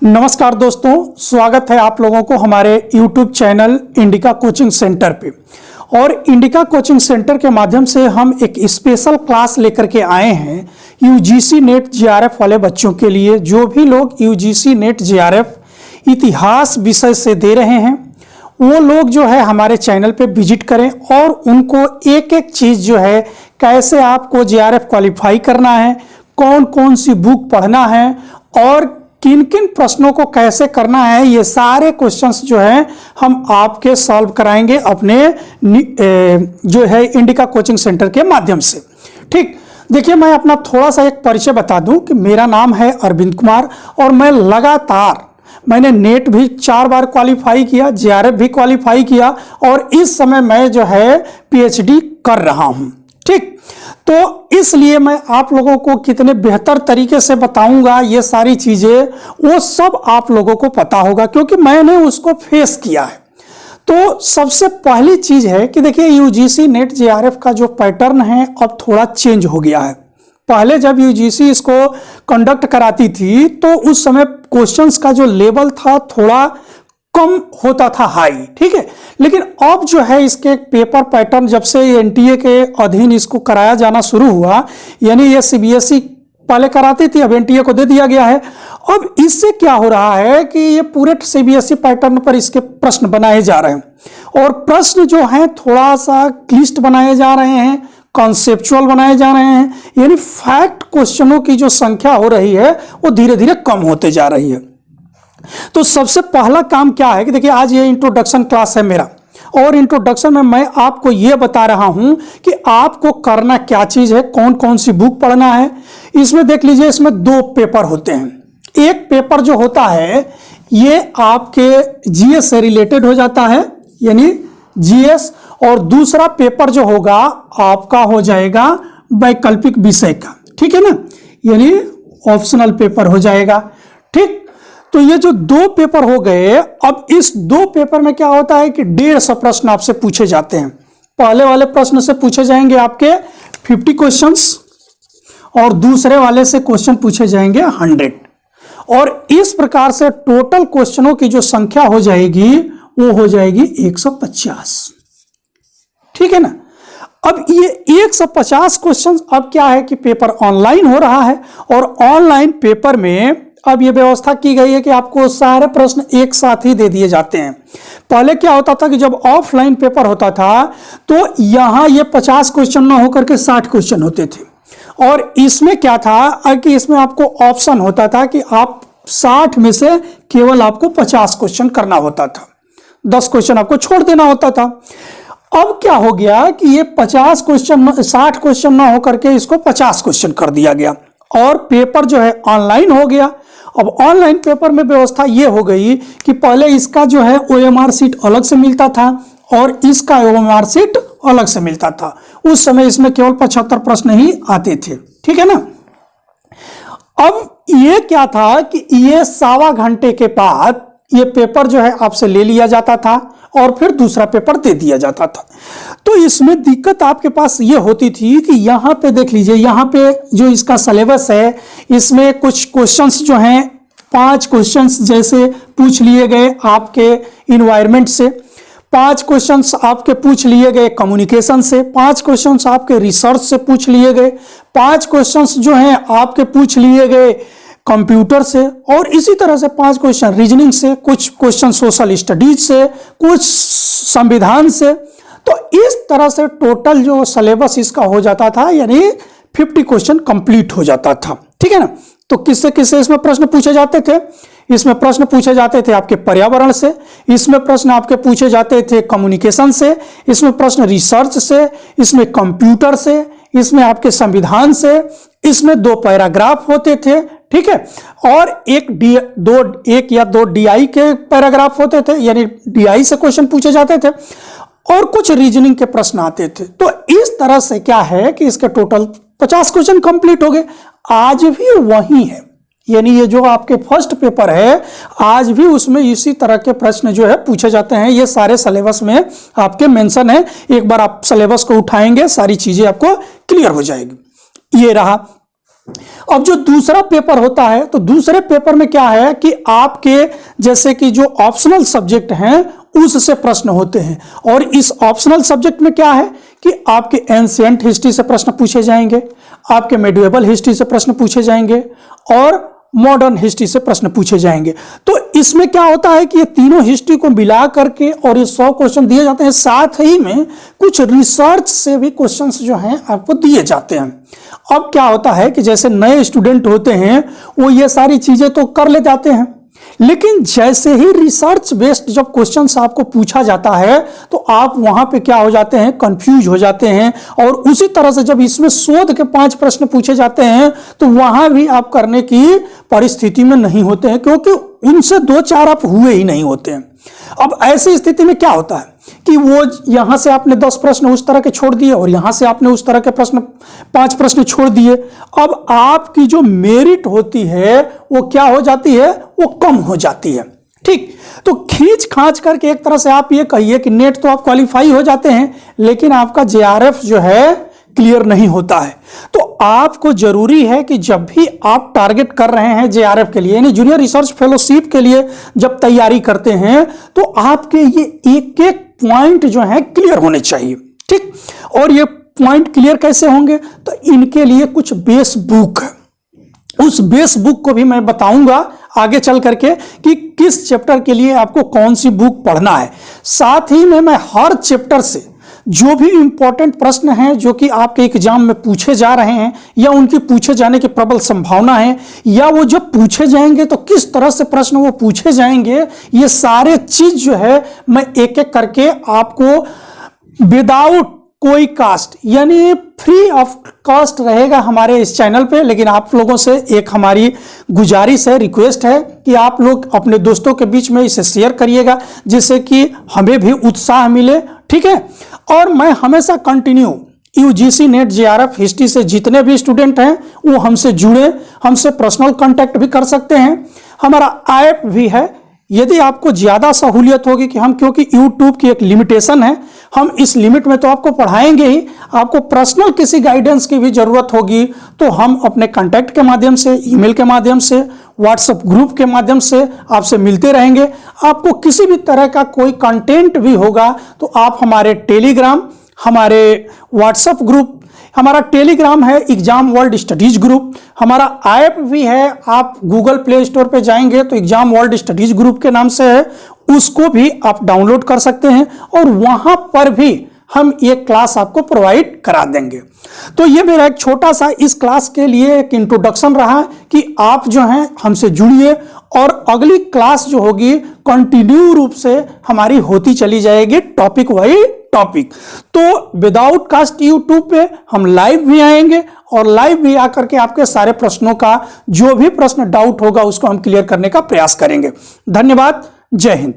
नमस्कार दोस्तों, स्वागत है आप लोगों को हमारे YouTube channel indica coaching centre पे। और इंडिका कोचिंग सेंटर के माध्यम से हम एक स्पेशल क्लास लेकर के आए हैं यूजीसी नेट जेआरएफ वाले बच्चों के लिए। जो भी लोग यूजीसी नेट जेआरएफ इतिहास विषय से दे रहे हैं वो लोग जो है हमारे चैनल पे विजिट करें और उनको एक एक चीज़ जो है कैसे आपको जेआरएफ क्वालिफाई करना है, कौन कौन सी बुक पढ़ना है और किन किन प्रश्नों को कैसे करना है, ये सारे क्वेश्चंस जो हैं हम आपके सॉल्व कराएंगे अपने जो है इंडिका कोचिंग सेंटर के माध्यम से। ठीक, देखिए मैं अपना थोड़ा सा एक परिचय बता दूं कि मेरा नाम है अरविंद कुमार और मैंने नेट भी 4 बार क्वालिफाई किया, जेआरएफ भी क्वालिफाई किया और इस समय मैं जो है पीएचडी कर रहा हूं। ठीक, तो इसलिए मैं आप लोगों को कितने बेहतर तरीके से बताऊंगा ये सारी चीजें, वो सब आप लोगों को पता होगा क्योंकि मैंने उसको फेस किया है। तो सबसे पहली चीज है कि देखिए यूजीसी नेट जेआरएफ का जो पैटर्न है अब थोड़ा चेंज हो गया है। पहले जब यूजीसी इसको कंडक्ट कराती थी तो उस समय क्वेश्चंस का जो लेवल था थोड़ा कम होता था, हाई, ठीक है। लेकिन अब जो है इसके पेपर पैटर्न जब से एनटीए के अधीन इसको कराया जाना शुरू हुआ, यानी ये सीबीएसई पहले कराती थी, अब एनटीए को दे दिया गया है। अब इससे क्या हो रहा है कि ये पूरे सीबीएसई पैटर्न पर इसके प्रश्न बनाए जा रहे हैं और प्रश्न जो हैं थोड़ा सा क्लिष्ट बनाए जा रहे हैं, कॉन्सेप्चुअल बनाए जा रहे हैं, यानी फैक्ट क्वेश्चनों की जो संख्या हो रही है वो धीरे धीरे कम होते जा रही है। तो सबसे पहला काम क्या है कि देखिए आज ये इंट्रोडक्शन क्लास है मेरा और इंट्रोडक्शन में मैं आपको ये बता रहा हूं कि आपको करना क्या चीज है, कौन कौन सी बुक पढ़ना है। इसमें देख लीजिए, इसमें 2 पेपर होते हैं। एक पेपर जो होता है ये आपके जीएस से रिलेटेड हो जाता है, यानी जीएस, और दूसरा पेपर जो होगा आपका हो जाएगा वैकल्पिक विषय का, ठीक है ना, यानी ऑप्शनल पेपर हो जाएगा। ठीक, तो ये जो 2 पेपर हो गए, अब इस 2 पेपर में क्या होता है कि 150 प्रश्न आपसे पूछे जाते हैं। पहले वाले प्रश्न से पूछे जाएंगे आपके 50 क्वेश्चंस और दूसरे वाले से क्वेश्चन पूछे जाएंगे 100 और इस प्रकार से टोटल क्वेश्चनों की जो संख्या हो जाएगी वो हो जाएगी 150। ठीक है ना। अब ये 150 क्वेश्चन, अब क्या है कि पेपर ऑनलाइन हो रहा है और ऑनलाइन पेपर में अब ये व्यवस्था की गई है कि आपको सारे प्रश्न एक साथ ही दे दिए जाते हैं। पहले क्या होता था कि जब ऑफलाइन पेपर होता था तो यहां ये 50 क्वेश्चन ना होकर के 60 क्वेश्चन होते थे और इसमें क्या था कि इसमें आपको ऑप्शन होता था कि आप 60 में से केवल आपको 50 क्वेश्चन करना होता था, 10 क्वेश्चन आपको छोड़ देना होता था। अब क्या हो गया कि ये 50 क्वेश्चन 60 क्वेश्चन ना होकर के इसको 50 क्वेश्चन कर दिया गया और पेपर जो है ऑनलाइन हो गया। अब ऑनलाइन पेपर में व्यवस्था ये हो गई कि पहले इसका जो है ओएमआर सीट अलग से मिलता था और इसका ओएमआर सीट अलग से मिलता था। उस समय इसमें केवल 75 प्रश्न ही आते थे, ठीक है ना। अब ये क्या था कि ये 1.25 घंटे के बाद ये पेपर जो है आपसे ले लिया जाता था और फिर दूसरा पेपर दे दिया जाता था। तो इसमें दिक्कत आपके पास ये होती थी कि यहाँ पे देख लीजिए, यहाँ पे जो इसका सिलेबस है इसमें कुछ क्वेश्चंस जो हैं 5 क्वेश्चंस जैसे पूछ लिए गए आपके इन्वायरमेंट से, 5 क्वेश्चंस आपके पूछ लिए गए कम्युनिकेशन से, 5 क्वेश्चंस आपके रिसर्च से पूछ लिए गए, 5 क्वेश्चंस जो हैं आपके पूछ लिए गए कंप्यूटर से और इसी तरह से 5 क्वेश्चन रीजनिंग से, कुछ क्वेश्चन सोशल स्टडीज से, कुछ संविधान से। तो इस तरह से टोटल जो सिलेबस इसका हो जाता था, यानी 50 क्वेश्चन कंप्लीट हो जाता था, ठीक है ना। तो किससे किससे इसमें प्रश्न पूछे जाते थे? इसमें प्रश्न पूछे जाते थे आपके पर्यावरण से, इसमें प्रश्न आपके पूछे जाते थे कम्युनिकेशन से, इसमें प्रश्न रिसर्च से, इसमें कंप्यूटर से, इसमें आपके संविधान से, इसमें 2 पैराग्राफ होते थे, ठीक है, और एक या दो डीआई के पैराग्राफ होते थे, यानी डीआई से क्वेश्चन पूछे जाते थे और कुछ रीजनिंग के प्रश्न आते थे। तो इस तरह से क्या है कि इसके टोटल 50 क्वेश्चन कंप्लीट हो गए। आज भी वही है, यानी ये जो आपके फर्स्ट पेपर है आज भी उसमें इसी तरह के प्रश्न जो है पूछे जाते हैं। ये सारे सिलेबस में आपके मेंशन है, एक बार आप सिलेबस को उठाएंगे सारी चीजें आपको क्लियर हो जाएगी। ये रहा। अब जो दूसरा पेपर होता है, तो दूसरे पेपर में क्या है कि आपके जैसे कि जो ऑप्शनल सब्जेक्ट हैं उससे प्रश्न होते हैं। और इस ऑप्शनल सब्जेक्ट में क्या है कि आपके एंशिएंट हिस्ट्री से प्रश्न पूछे जाएंगे, आपके मेडिएवल हिस्ट्री से प्रश्न पूछे जाएंगे और मॉडर्न हिस्ट्री से प्रश्न पूछे जाएंगे। तो इसमें क्या होता है कि ये तीनों हिस्ट्री को मिला करके और ये 100 क्वेश्चन दिए जाते हैं, साथ ही में कुछ रिसर्च से भी क्वेश्चंस जो हैं आपको दिए जाते हैं। अब क्या होता है कि जैसे नए स्टूडेंट होते हैं वो ये सारी चीजें तो कर ले जाते हैं, लेकिन जैसे ही रिसर्च बेस्ड जब क्वेश्चंस आपको पूछा जाता है तो आप वहां पे क्या हो जाते हैं, कंफ्यूज हो जाते हैं। और उसी तरह से जब इसमें शोध के 5 प्रश्न पूछे जाते हैं तो वहां भी आप करने की परिस्थिति में नहीं होते हैं, क्योंकि उनसे 2-4 आप हुए ही नहीं होते हैं। अब ऐसी स्थिति में क्या होता है कि वो यहां से आपने 10 प्रश्न उस तरह के छोड़ दिए और यहां से आपने उस तरह के 5 प्रश्न छोड़ दिए। अब आपकी जो मेरिट होती है वो क्या हो जाती है, वो कम हो जाती है। ठीक, तो खींच खांच करके एक तरह से आप ये कहिए कि नेट तो आप क्वालिफाई हो जाते हैं, लेकिन आपका जेआरएफ जो है क्लियर नहीं होता है। तो आपको जरूरी है कि जब भी आप टारगेट कर रहे हैं जेआरएफ के लिए, यानी जूनियर रिसर्च फेलोशिप के लिए जब तैयारी करते हैं, तो आपके ये एक एक पॉइंट जो है क्लियर होने चाहिए। ठीक, और ये पॉइंट क्लियर कैसे होंगे, तो इनके लिए कुछ बेस बुक है, उस बेस बुक को भी मैं बताऊंगा आगे चल करके कि किस चैप्टर के लिए आपको कौन सी बुक पढ़ना है। साथ ही में मैं हर चैप्टर से जो भी इंपॉर्टेंट प्रश्न हैं जो कि आपके एग्जाम में पूछे जा रहे हैं या उनकी पूछे जाने की प्रबल संभावना है, या वो जब पूछे जाएंगे तो किस तरह से प्रश्न वो पूछे जाएंगे, ये सारे चीज जो है मैं एक एक करके आपको विदाउट कोई कास्ट यानी फ्री ऑफ कॉस्ट रहेगा हमारे इस चैनल पे। लेकिन आप लोगों से एक हमारी गुजारिश है, रिक्वेस्ट है कि आप लोग अपने दोस्तों के बीच में इसे शेयर करिएगा, जिससे कि हमें भी उत्साह मिले। ठीक है, और मैं हमेशा continue UGC net JRF history से जितने भी स्टूडेंट हैं वो हमसे जुड़े, हमसे पर्सनल कांटेक्ट भी कर सकते हैं। हमारा ऐप भी है, यदि आपको ज्यादा सहूलियत होगी कि हम, क्योंकि यूट्यूब की एक लिमिटेशन है, हम इस लिमिट में तो आपको पढ़ाएंगे ही, आपको पर्सनल किसी गाइडेंस की भी जरूरत होगी तो हम अपने कांटेक्ट के माध्यम से, ईमेल के माध्यम से, व्हाट्सएप ग्रुप के माध्यम से आपसे मिलते रहेंगे। आपको किसी भी तरह का कोई कंटेंट भी होगा तो आप हमारे टेलीग्राम, हमारे व्हाट्सएप ग्रुप, हमारा टेलीग्राम है एग्जाम वर्ल्ड स्टडीज ग्रुप, हमारा ऐप भी है, आप गूगल प्ले स्टोर पे जाएंगे तो एग्जाम वर्ल्ड स्टडीज ग्रुप के नाम से है, उसको भी आप डाउनलोड कर सकते हैं और वहां पर भी हम ये क्लास आपको प्रोवाइड करा देंगे। तो ये मेरा एक छोटा सा इस क्लास के लिए एक इंट्रोडक्शन रहा कि आप जो हैं हमसे जुड़िए, और अगली क्लास जो होगी कंटिन्यू रूप से हमारी होती चली जाएगी, टॉपिक वाइज टॉपिक। तो विदाउट कास्ट यूट्यूब पे हम लाइव भी आएंगे और लाइव भी आकर के आपके सारे प्रश्नों का, जो भी प्रश्न डाउट होगा उसको हम क्लियर करने का प्रयास करेंगे। धन्यवाद, जय हिंद।